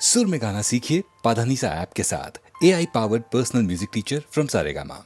सुर में गाना सीखिए पाधानीसा ऐप के साथ। AI powered personal music teacher from Saregama.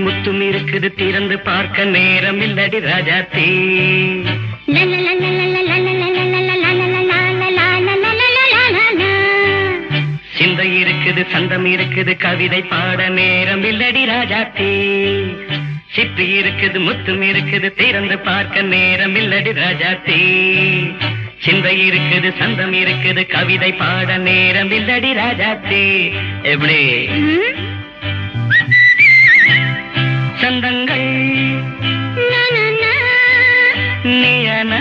முத்தும் இருக்குது திறந்து பார்க்க நேரம் இல்லடி ராஜாத்தி. சிந்தை இருக்குது சந்தம் இருக்குது கவிதை பாட நேரம் இல்லடி ராஜாத்தி. சிப்பி இருக்குது முத்தும் இருக்குது திறந்து பார்க்க நேரம் இல்லடி ராஜாத்தி. சிந்தை இருக்குது சந்தம் இருக்குது கவிதை பாட நேரம் இல்லடி ராஜாத்தி. எப்படி சந்தங்கள் நீயன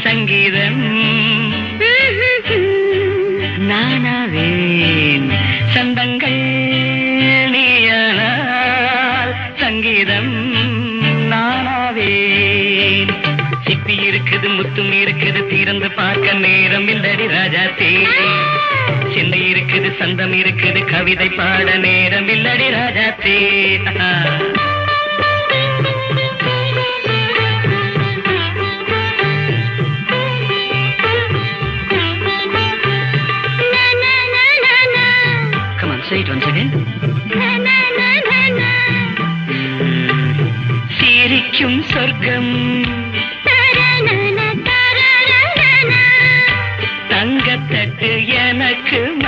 சங்கீதம் நானாவேன். சந்தங்கள் நீயனால் சங்கீதம் நானாவேன். சிப்பி இருக்குது முத்தும் இருக்குது திறந்து பார்க்க நேரம் இல்லடி ராஜாத்தி. சிந்தை இருக்குது சந்தம் இருக்குது கவிதை பாட நேரம் இல்லடி ராஜாத்தி.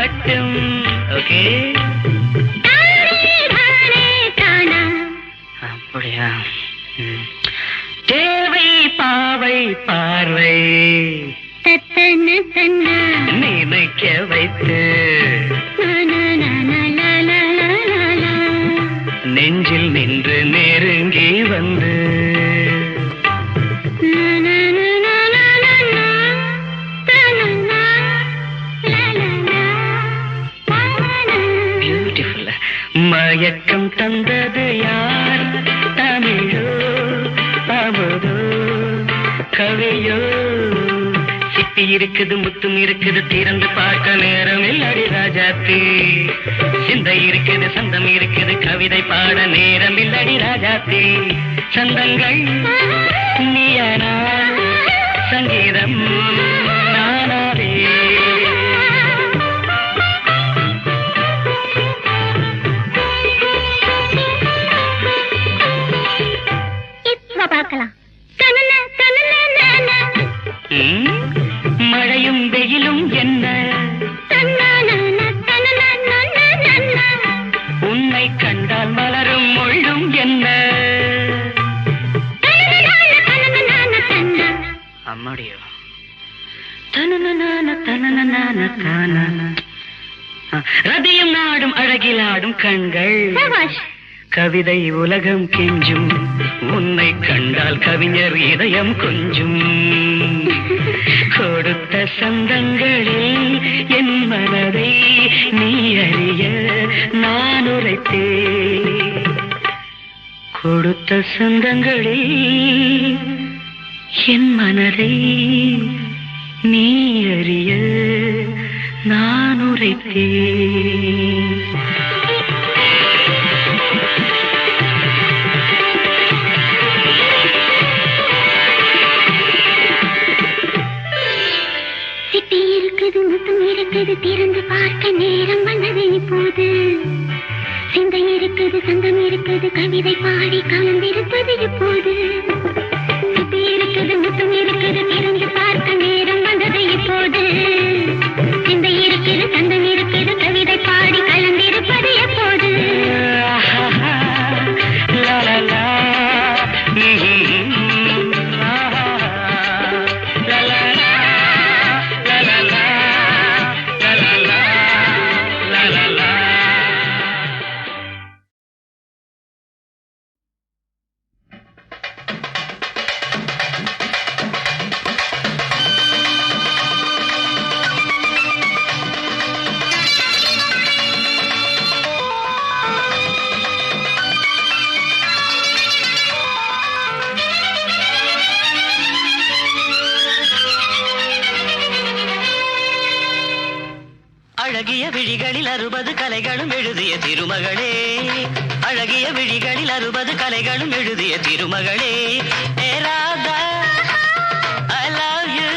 மட்டும். ஓகே, அப்படியா? தேவை பாவை பார்வை நினைக்க வைத்து நெஞ்சில் நின்று நெருங்கி வந்து பியூட்டிஃபுல். மயக்கம் தந்தது யார்? தமிழோ அமுதோ கவியோ? சிப்பி இருக்குது முத்தும் இருக்குது திறந்து பார்க்க நேரம் இல்லடி ராஜாத்தி. சிந்தை இருக்குது சந்தம் இருக்குது கவிதை பாட நேரம் இல்லடி ராஜாத்தி. சந்தங்கள் நீயானா சங்கீதம் நானாவே. பார்க்கலாம். மழையும் வெயிலும் என்ன உன்னை கண்டால் மலரும் முள்ளும் என்ன? அம்மாடியோ ரதியும் நாடும் அழகிலாடும் கண்கள் கவிதை உலகம் கெஞ்சும். உன்னை கண்டால் கவிஞர் இதயம் கொஞ்சும். கொடுத்த சந்தங்களில் என் மனதை நீ அறிய நான் உரைத்தேன். கொடுத்த சந்தங்களில் என் மனதை நீ அறிய நான் உரைத்தேன். திறந்து பார்க்க நேரம் வந்தது இப்போது. சிந்தை இருக்குது சந்தம் இருக்குது கவிதை பாடி கலந்திருப்பது இப்போது. சிப்பி இருக்குது முத்தம் இருக்குது திறந்து பார்க்க நேரம் வந்தது இப்போது. சிந்தை இருக்குது சந்தம் இருக்குது கவிதை பாடி கலந்திருப்பது எப்போது. அழகிய விழிகளில் 60 கலைகளும் எழுதிய திருமகளே. அழகிய விழிகளில் 60 கலைகளும் எழுதிய திருமகளே. ஏ Radha I love you.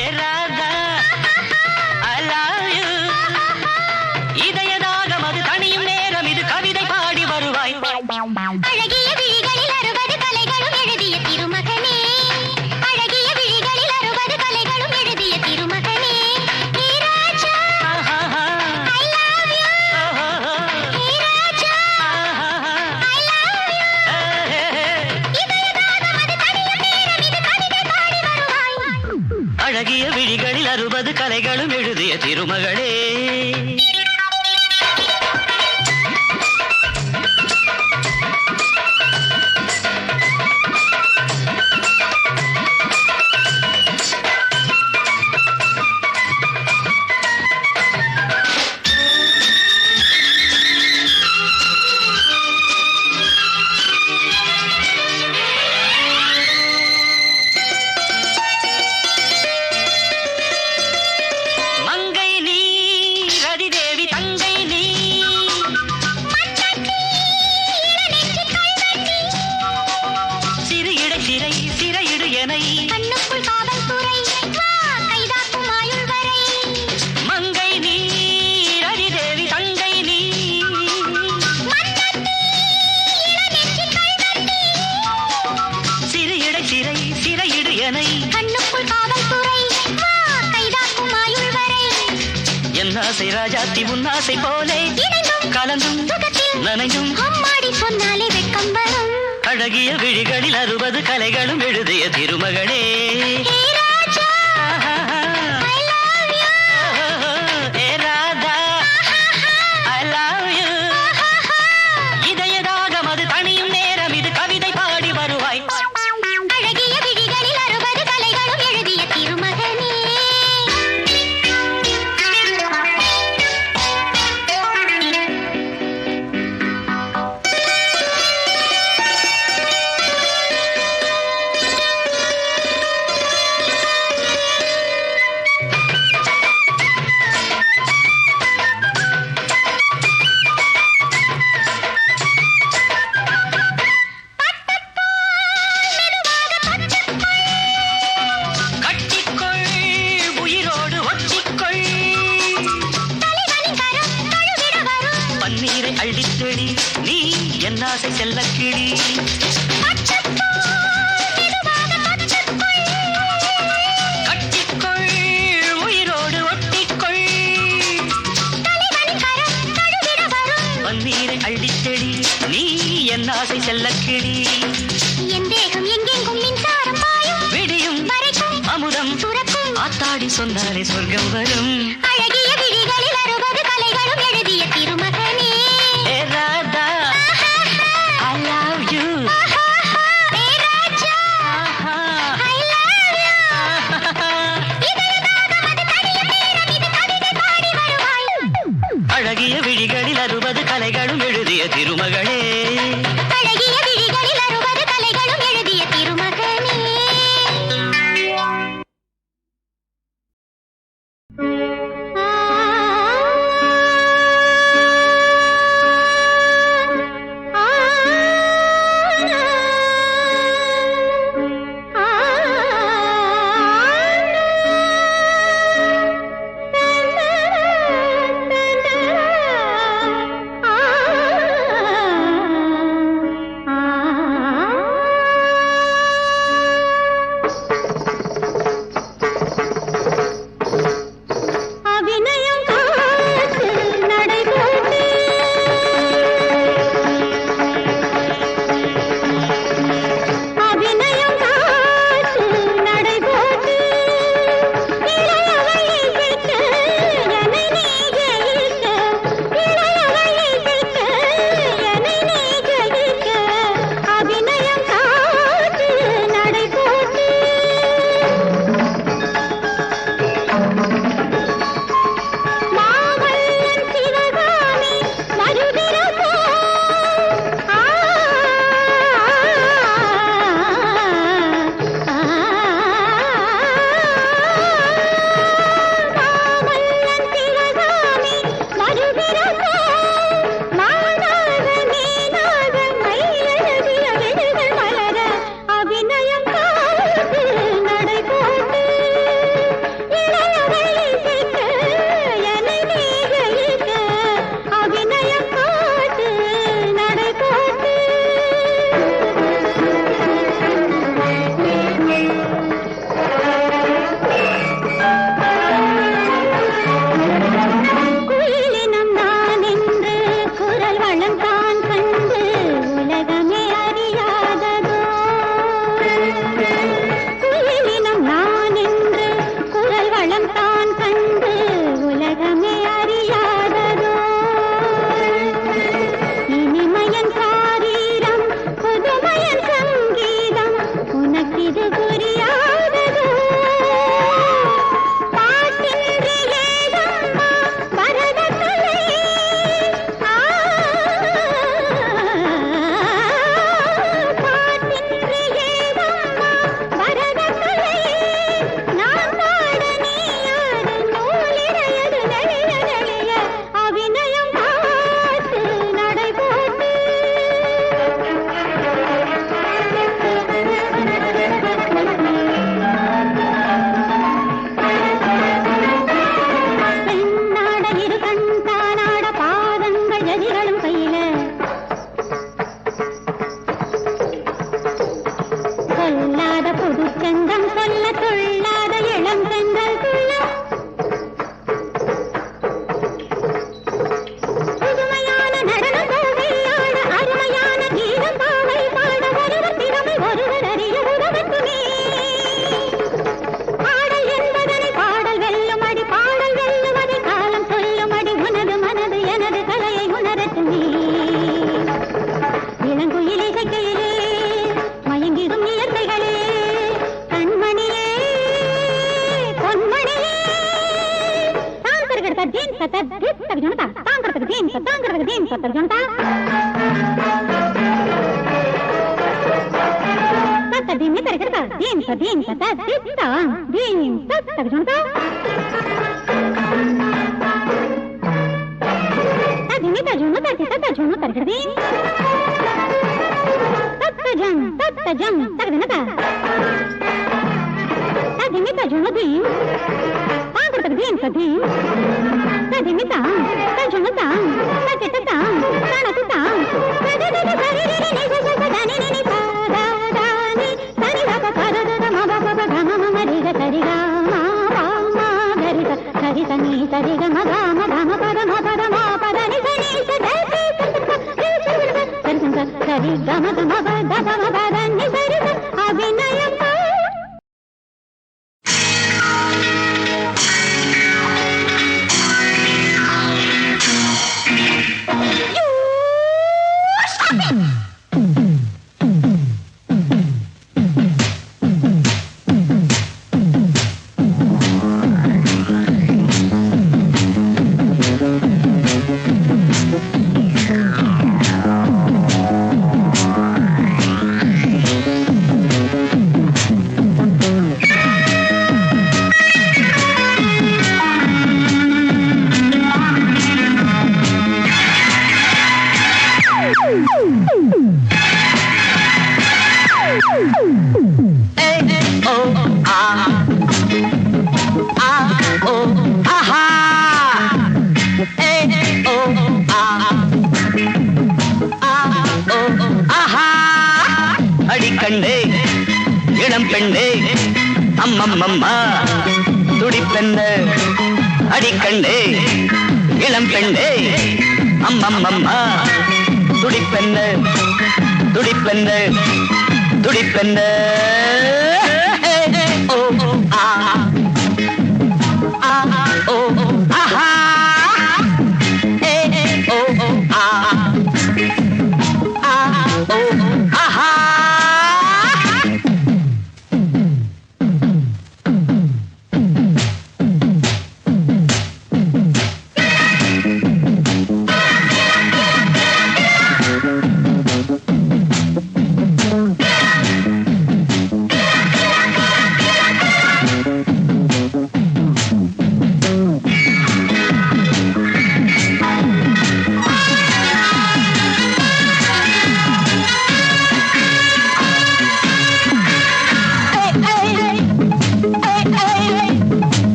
A Radha I love you. இதயதாகம் அது தனியும் நேரம் இது கவிதை பாடி வருவாய். அழகிய விழிகளில் 60 கலைகளும் எழுதிய திருமகனே. அழகிய விழிகளில் 60 கலைகளும் எழுதிய திருமகனே. அழகிய விழிகளில் 60 கலைகளும் எழுதிய திருமகளே. ஆசை ராஜாத்தி உன்னாசை போலே கலந்தும் நனைந்தும் அம்மாடி சொன்னாலே வெட்கம் வரும் அழகிய விழிகளில் 60 கலைகளும் எழுதிய திருமகளே ஹே ராஜா I love you A Radha I love you இதயதாகம் அது தனியும் நேரம் இது கவிதை பாடி வருவாய் அழகிய விழிகளில் 60 கலைகளும் எழுதிய திருமகனே கட்டிக்கொள் உயிரோடு ஒட்டிக்கொள் தலைவனின் கரம் தழுவிட வரும் பன்னீரை அள்ளித்தெளி நீ என் ஆசை செல்லக்கிளி கட்டிக்கொள் உயிரோடு ஒட்டிக்கொள் தலைவனின் கரம் தழுவிட வரும் பன்னீரை அள்ளித்தெளி நீ என் ஆசை செல்லக்கிளி என் தேகம் எங்கெங்கும் மின்சாரம் பாயும் விடியும் வரைக்கும் அமுதம் சுரக்கும் ஆத்தாடி சொன்னாலே சொர்க்கம் வரும் அழகிய விழிகளில் 60 கலைகளும் எழுதிய திருமகனே ஏ Radha I love you hey Raja I love you இதயதாகம் அது தனியும் நேரம் இது கவிதை பாடி வருவாய் அழகிய விழிகளில் 60 கலைகளும் எழுதிய திருமகளே அழகிய விழிகளில் 60 கலைகளும் எழுதிய திருமகனே தத்த தித்த ஜனதா தாங்கறதுக்கு தீம் தாங்கறதுக்கு தீம் தத்த ஜனதா தத்த தீம் தரகறதா தீம் தத்த தித்த தீம் தத்த ஜனதா ததிமித ஜனதா தத்த ஜனதா தரகறதி தத்த ஜம் தரகனதா ததிமித ஜனதி தாங்கறதுக்கு தீம் ததீம் ததிமிதா தஜனதா தக்கிட்டதா தானதா தததத சரிரி நிசசதனி நினி பாதாதானி சரிதப பததத மபப கம மரிக சரிக மா மா கரித சரிதனி சரிக மக மக பத மபத மா பதனி சனி சததி சரிசந்த சரி கம கம பத கம பதனி சரித அபிநயம் அடிக்கண்டே இளம் பெண்ணே அம்மம்மம்மா துடிப்பெண்ணு அடிக்கண்டே இளம் பெண்ணே அம்மம்மம்மா துடிப்பெண்ணு துடிப்பெண்ணு துடிப்பெண்ணு ஓ ஆ ஓ ஆஹா ஓ ஆ ஓ ஆஹா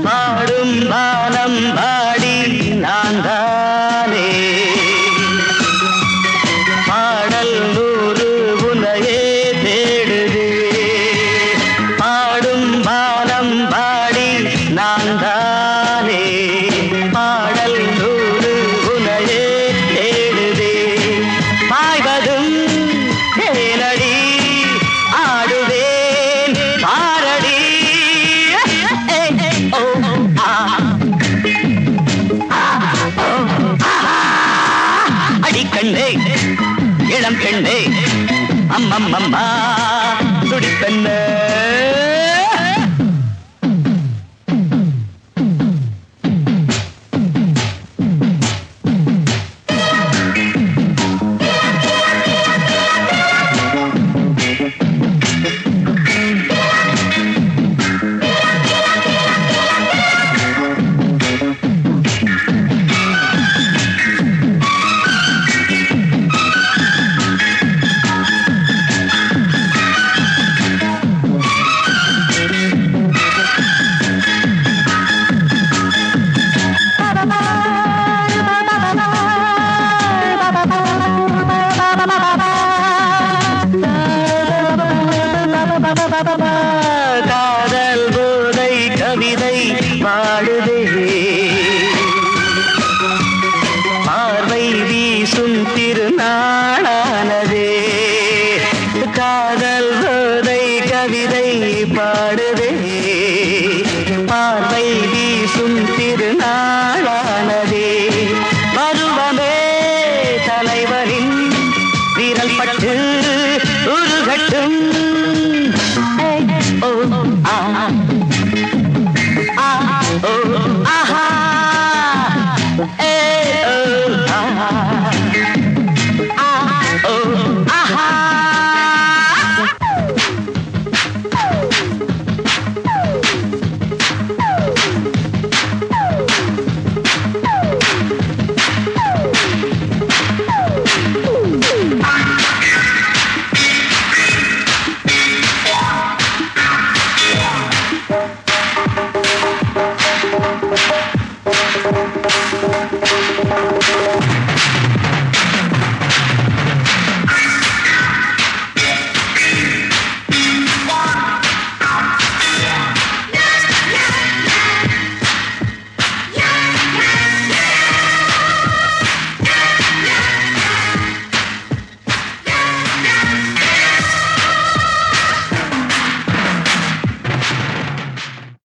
பாடும் பாலம் பாடி நான் தானே பாடல் நூறு உனையே தேடுதே பாடும் பாலம் பாடி நான் தானே பாடல் நூறு உனையே தேடுதே பாய்வதும் தேனடி ஆடுவேன் பாரடி அடிக்கண்ணே இளம் பெண்ணே அம்மம்மம்மா துடிப்பெண்ணு காதல் போதை கவிதை பாடுதே பார்வை வீசும் திருநாளானதே காதல் போதை கவிதை பாடுதே பார்வை வீசும் திருநாளானதே பருவமே தலைவரின் விரல் பட்டு உருகட்டும்